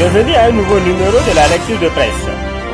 Bienvenue à un nouveau numéro de la lecture de presse.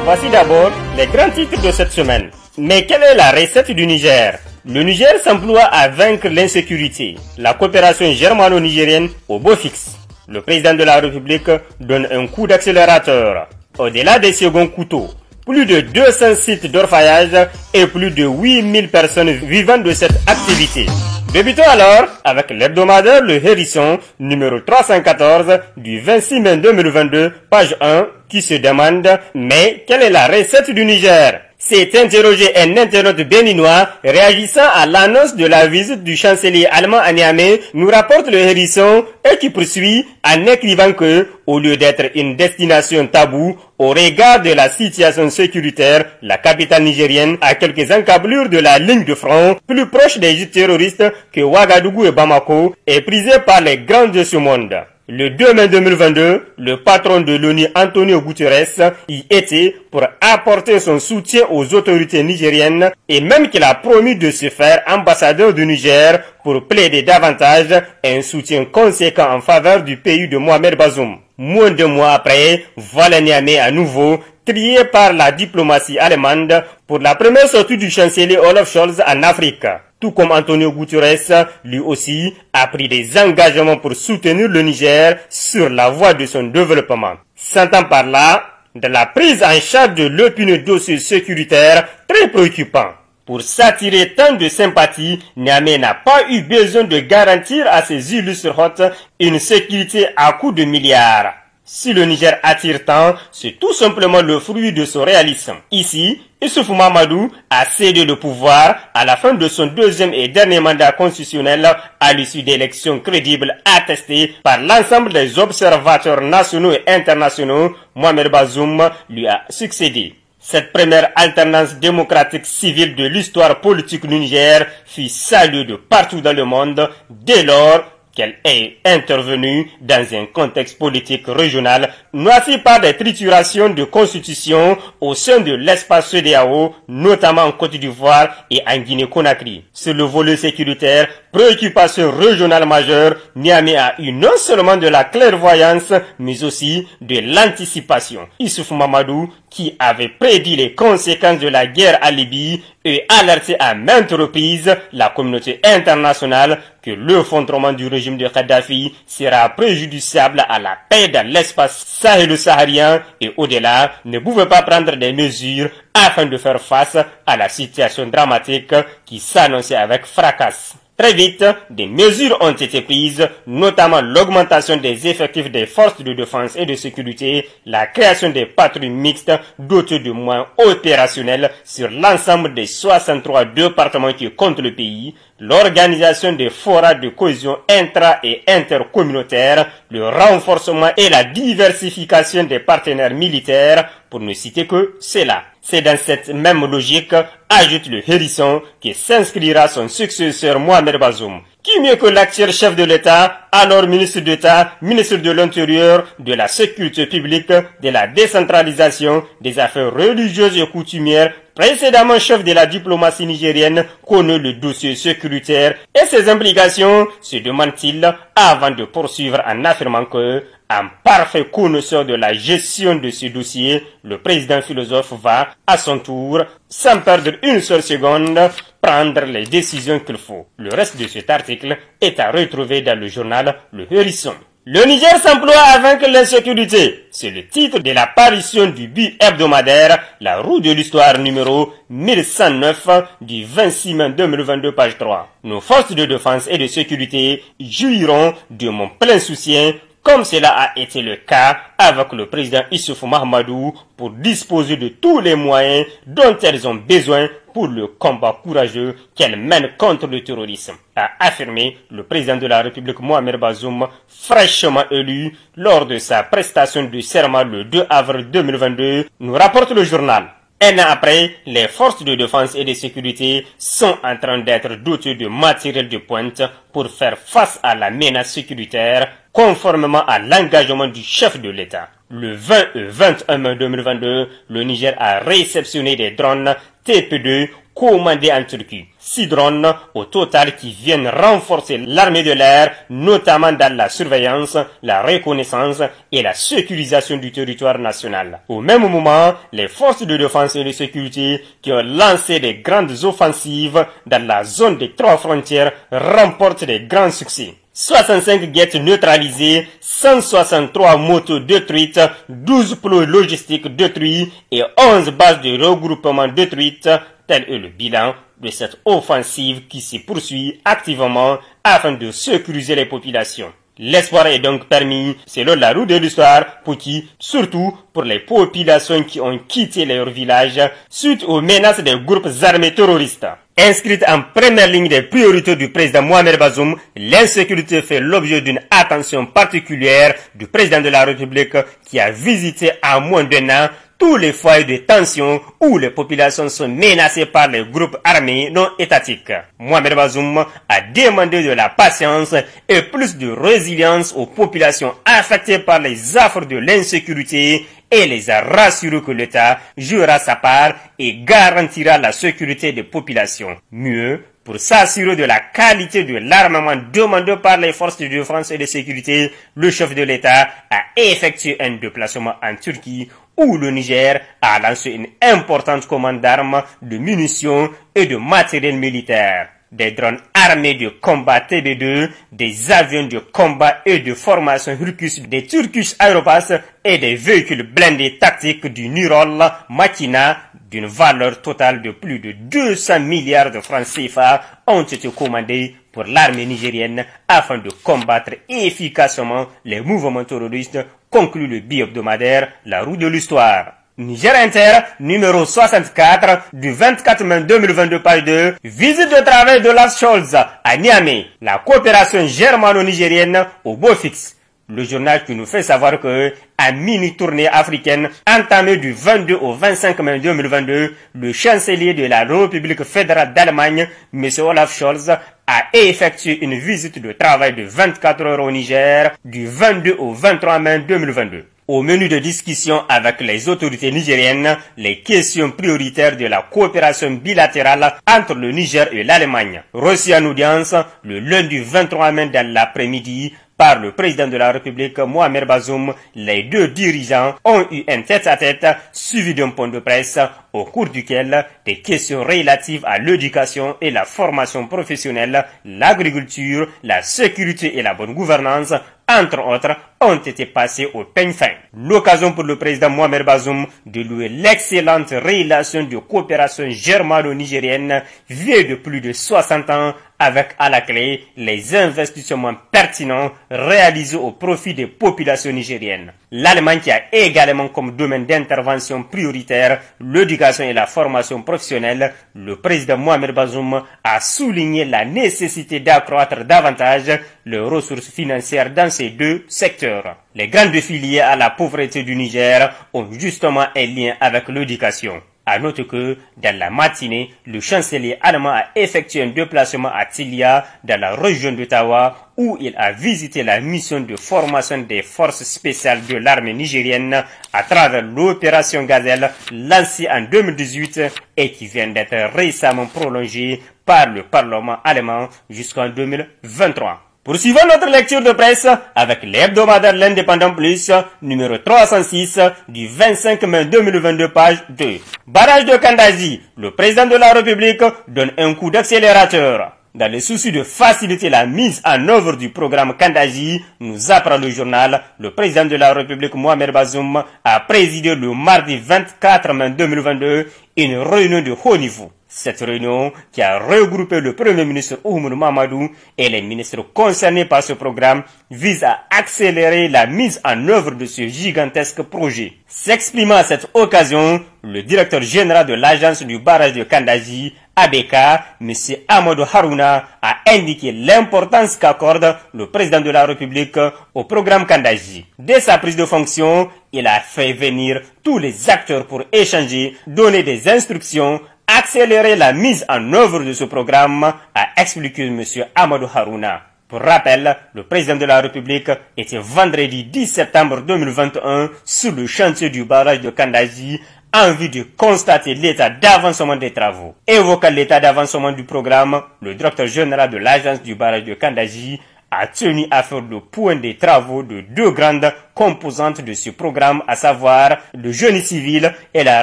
Voici d'abord les grands titres de cette semaine. Mais quelle est la recette du Niger? Le Niger s'emploie à vaincre l'insécurité. La coopération germano-nigérienne au beau fixe. Le président de la République donne un coup d'accélérateur. Au-delà des seconds couteaux, plus de 200 sites d'orpaillage et plus de 8000 personnes vivant de cette activité. Débutons alors avec l'hebdomadaire Le Hérisson, numéro 314 du 26 mai 2022, page 1, qui se demande « Mais quelle est la recette du Niger ?» C'est interrogé un internaute béninois réagissant à l'annonce de la visite du chancelier allemand à Niamey, nous rapporte Le Hérisson et qui poursuit en écrivant que, au lieu d'être une destination taboue, au regard de la situation sécuritaire, la capitale nigérienne a quelques encablures de la ligne de front, plus proche des gîtes terroristes que Ouagadougou et Bamako, est prisée par les grands de ce monde. Le 2 mai 2022, le patron de l'ONU Antonio Guterres y était pour apporter son soutien aux autorités nigériennes et même qu'il a promis de se faire ambassadeur du Niger pour plaider davantage un soutien conséquent en faveur du pays de Mohamed Bazoum. Moins de mois après, voilà Niamey à nouveau trié par la diplomatie allemande pour la première sortie du chancelier Olaf Scholz en Afrique. Tout comme Antonio Guterres, lui aussi, a pris des engagements pour soutenir le Niger sur la voie de son développement. S'entend par là de la prise en charge de l'opinion dossier sécuritaire très préoccupant. Pour s'attirer tant de sympathie, Niamey n'a pas eu besoin de garantir à ses illustres hôtes une sécurité à coût de milliards. Si le Niger attire tant, c'est tout simplement le fruit de son réalisme. Ici, Issoufou Mahamadou a cédé le pouvoir à la fin de son deuxième et dernier mandat constitutionnel à l'issue d'élections crédibles attestées par l'ensemble des observateurs nationaux et internationaux. Mohamed Bazoum lui a succédé. Cette première alternance démocratique civile de l'histoire politique du Niger fut saluée de partout dans le monde dès lors qu'elle est intervenue dans un contexte politique régional noirci par des triturations de constitution au sein de l'espace CEDEAO, notamment en Côte d'Ivoire et en Guinée-Conakry. Sur le volet sécuritaire, préoccupation régionale majeure, Niamey a eu non seulement de la clairvoyance, mais aussi de l'anticipation. Issoufou Mahamadou, qui avait prédit les conséquences de la guerre à Libye et alerté à maintes reprises la communauté internationale que l'effondrement du régime de Kadhafi sera préjudiciable à la paix dans l'espace sahélo-saharien et au-delà, ne pouvait pas prendre des mesures afin de faire face à la situation dramatique qui s'annonçait avec fracas. Très vite, des mesures ont été prises, notamment l'augmentation des effectifs des forces de défense et de sécurité, la création des patrouilles mixtes dotées de moyens opérationnels sur l'ensemble des 63 départements qui comptent le pays, l'organisation des forats de cohésion intra- et intercommunautaire, le renforcement et la diversification des partenaires militaires, pour ne citer que cela. C'est dans cette même logique, ajoute Le Hérisson, que s'inscrira son successeur Mohamed Bazoum. Qui mieux que l'actuel chef de l'État, alors ministre d'État, ministre de l'Intérieur, de la Sécurité publique, de la décentralisation, des affaires religieuses et coutumières, précédemment chef de la diplomatie nigérienne, connaît le dossier sécuritaire et ses implications, se demande-t-il, avant de poursuivre en affirmant que, en parfait connaisseur de la gestion de ce dossier, le président philosophe va, à son tour, sans perdre une seule seconde, prendre les décisions qu'il faut. Le reste de cet article est à retrouver dans le journal Le Hérisson. Le Niger s'emploie à vaincre l'insécurité. C'est le titre de la parution du but hebdomadaire La roue de l'histoire numéro 1109 du 26 mai 2022, page 3. Nos forces de défense et de sécurité jouiront de mon plein soutien, comme cela a été le cas avec le président Issoufou Mahamadou, pour disposer de tous les moyens dont elles ont besoin pour le combat courageux qu'elles mènent contre le terrorisme, a affirmé le président de la République Mohamed Bazoum, fraîchement élu lors de sa prestation de serment le 2 avril 2022, nous rapporte le journal. Un an après, les forces de défense et de sécurité sont en train d'être dotées de matériel de pointe pour faire face à la menace sécuritaire, conformément à l'engagement du chef de l'État. Le 20 et 21 mai 2022, le Niger a réceptionné des drones TP2 commandés en Turquie. 6 drones au total qui viennent renforcer l'armée de l'air, notamment dans la surveillance, la reconnaissance et la sécurisation du territoire national. Au même moment, les forces de défense et de sécurité qui ont lancé des grandes offensives dans la zone des 3 frontières remportent des grands succès. 65 guettes neutralisées, 163 motos détruites, 12 plots logistiques détruits et 11 bases de regroupement détruites. Tel est le bilan de cette offensive qui se poursuit activement afin de sécuriser les populations. L'espoir est donc permis, selon la roue de l'histoire, pour qui, surtout pour les populations qui ont quitté leur village suite aux menaces des groupes armés terroristes. Inscrite en première ligne des priorités du président Mohamed Bazoum, l'insécurité fait l'objet d'une attention particulière du président de la République qui a visité en moins d'un an tous les foyers de tension où les populations sont menacées par les groupes armés non étatiques. Mohamed Bazoum a demandé de la patience et plus de résilience aux populations affectées par les affres de l'insécurité et les a rassurés que l'État jouera sa part et garantira la sécurité des populations. Mieux, pour s'assurer de la qualité de l'armement demandé par les forces de défense et de sécurité, le chef de l'État a effectué un déplacement en Turquie où le Niger a lancé une importante commande d'armes, de munitions et de matériel militaire. Des drones armés de combat TB2, des avions de combat et de formation Hercus, des Turkish Aeropass et des véhicules blindés tactiques du Nurol Makina d'une valeur totale de plus de 200 milliards de francs CFA ont été commandés pour l'armée nigérienne afin de combattre efficacement les mouvements terroristes, conclut le bi-hebdomadaire La Roue de l'Histoire. Niger Inter, numéro 64, du 24 mai 2022, page 2, visite de travail de Olaf Scholz à Niamey, la coopération germano-nigérienne au beau fixe. Le journal qui nous fait savoir que, à mini-tournée africaine entamée du 22 au 25 mai 2022, le chancelier de la République fédérale d'Allemagne, M. Olaf Scholz, a effectué une visite de travail de 24 heures au Niger du 22 au 23 mai 2022. Au menu de discussion avec les autorités nigériennes, les questions prioritaires de la coopération bilatérale entre le Niger et l'Allemagne. Reçu en audience le lundi 23 mai dans l'après-midi par le président de la République Mohamed Bazoum, les deux dirigeants ont eu un tête-à-tête suivi d'un point de presse au cours duquel des questions relatives à l'éducation et la formation professionnelle, l'agriculture, la sécurité et la bonne gouvernance, entre autres, ont été passées au peigne fin. L'occasion pour le président Mohamed Bazoum de louer l'excellente relation de coopération germano-nigérienne vieille de plus de 60 ans avec à la clé les investissements pertinents réalisés au profit des populations nigériennes. L'Allemagne qui a également comme domaine d'intervention prioritaire l'éducation et la formation professionnelle, le président Mohamed Bazoum a souligné la nécessité d'accroître davantage les ressources financières dans ces deux secteurs. Les grands défis liés à la pauvreté du Niger ont justement un lien avec l'éducation. À noter que, dans la matinée, le chancelier allemand a effectué un déplacement à Tilia, dans la région d'Ottawa, où il a visité la mission de formation des forces spéciales de l'armée nigérienne à travers l'opération Gazelle lancée en 2018 et qui vient d'être récemment prolongée par le Parlement allemand jusqu'en 2023. Poursuivons notre lecture de presse avec l'hebdomadaire L'Indépendant Plus, numéro 306 du 25 mai 2022, page 2. Barrage de Kandaji, le président de la République donne un coup d'accélérateur. Dans le souci de faciliter la mise en œuvre du programme Kandaji, nous apprend le journal, le président de la République Mohamed Bazoum a présidé le mardi 24 mai 2022 une réunion de haut niveau. Cette réunion, qui a regroupé le Premier ministre Oumoudou Mamadou et les ministres concernés par ce programme, vise à accélérer la mise en œuvre de ce gigantesque projet. S'exprimant à cette occasion, le directeur général de l'agence du barrage de Kandaji, ABK, M. Amadou Harouna, a indiqué l'importance qu'accorde le président de la République au programme Kandaji. Dès sa prise de fonction, il a fait venir tous les acteurs pour échanger, donner des instructions, accélérer la mise en œuvre de ce programme, a expliqué M. Amadou Harouna. Pour rappel, le président de la République était vendredi 10 septembre 2021 sur le chantier du barrage de Kandaji en vue de constater l'état d'avancement des travaux. Évoquant l'état d'avancement du programme, le directeur général de l'agence du barrage de Kandaji a tenu à faire le point des travaux de deux grandes composantes de ce programme, à savoir le génie civil et la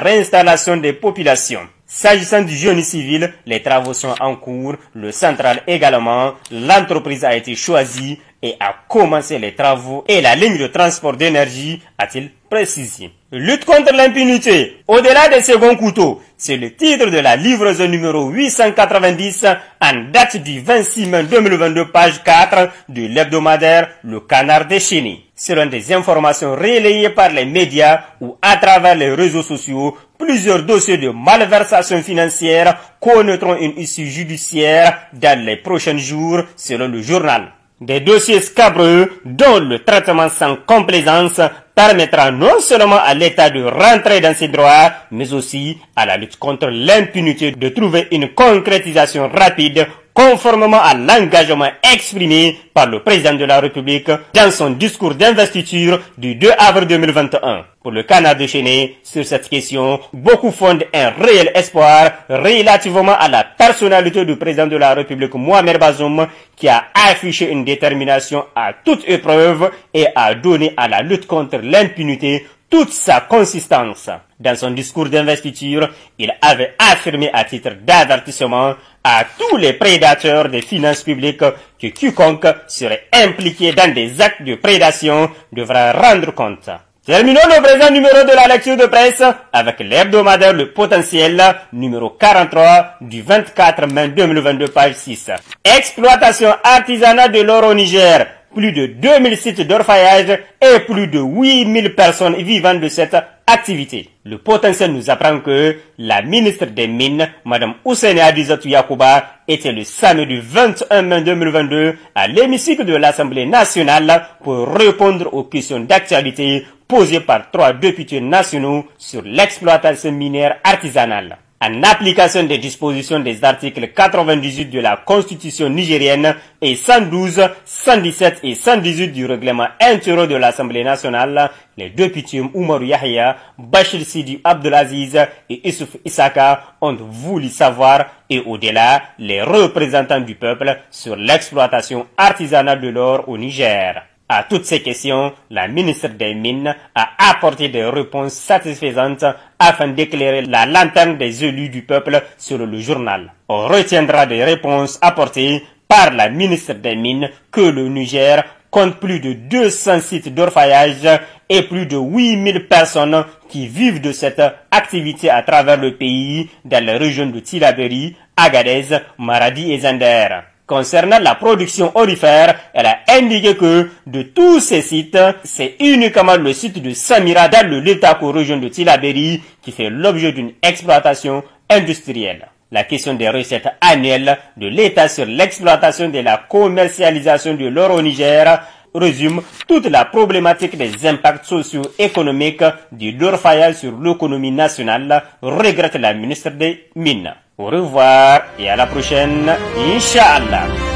réinstallation des populations. S'agissant du génie civil, les travaux sont en cours, le central également, l'entreprise a été choisie et a commencé les travaux et la ligne de transport d'énergie, a-t-il précisé. Lutte contre l'impunité, au-delà des seconds couteaux, c'est le titre de la livraison numéro 890 en date du 26 mai 2022, page 4 de l'hebdomadaire Le Canard déchaîné. Selon des informations relayées par les médias ou à travers les réseaux sociaux, plusieurs dossiers de malversation financière connaîtront une issue judiciaire dans les prochains jours, selon le journal. Des dossiers scabreux dont le traitement sans complaisance permettra non seulement à l'État de rentrer dans ses droits, mais aussi à la lutte contre l'impunité de trouver une concrétisation rapide conformément à l'engagement exprimé par le président de la République dans son discours d'investiture du 2 avril 2021. Pour le Canard déchaîné, sur cette question, beaucoup fondent un réel espoir relativement à la personnalité du président de la République Mohamed Bazoum, qui a affiché une détermination à toute épreuve et a donné à la lutte contre l'impunité toute sa consistance. Dans son discours d'investiture, il avait affirmé à titre d'avertissement à tous les prédateurs des finances publiques que quiconque serait impliqué dans des actes de prédation devra rendre compte. Terminons le présent numéro de la lecture de presse avec l'hebdomadaire Le Potentiel, numéro 43 du 24 mai 2022, page 6. Exploitation artisanale de l'or au Niger. Plus de 2000 sites d'orpaillage et plus de 8000 personnes vivant de cette activité. Le Potentiel nous apprend que la ministre des Mines, Mme Ousseini Adizatou Yakouba, était le samedi 21 mai 2022 à l'hémicycle de l'Assemblée nationale pour répondre aux questions d'actualité posées par 3 députés nationaux sur l'exploitation minière artisanale. En application des dispositions des articles 98 de la Constitution nigérienne et 112, 117 et 118 du règlement intérieur de l'Assemblée nationale, les députés Oumarou Yahya, Bachir Sidi Abdelaziz et Issouf Issaka ont voulu savoir, et au-delà, les représentants du peuple sur l'exploitation artisanale de l'or au Niger. À toutes ces questions, la ministre des Mines a apporté des réponses satisfaisantes afin d'éclairer la lanterne des élus du peuple sur le journal. On retiendra des réponses apportées par la ministre des Mines que le Niger compte plus de 200 sites d'orpaillage et plus de 8000 personnes qui vivent de cette activité à travers le pays dans les régions de Tillabéri, Agadez, Maradi et Zender. Concernant la production aurifère, elle a indiqué que de tous ces sites, c'est uniquement le site de Samira dans le Letako région de Tillabéri qui fait l'objet d'une exploitation industrielle. La question des recettes annuelles de l'État sur l'exploitation de la commercialisation de l'or au Niger résume toute la problématique des impacts socio-économiques du l'orpaillage sur l'économie nationale, regrette la ministre des Mines. Au revoir et à la prochaine, Inch'Allah.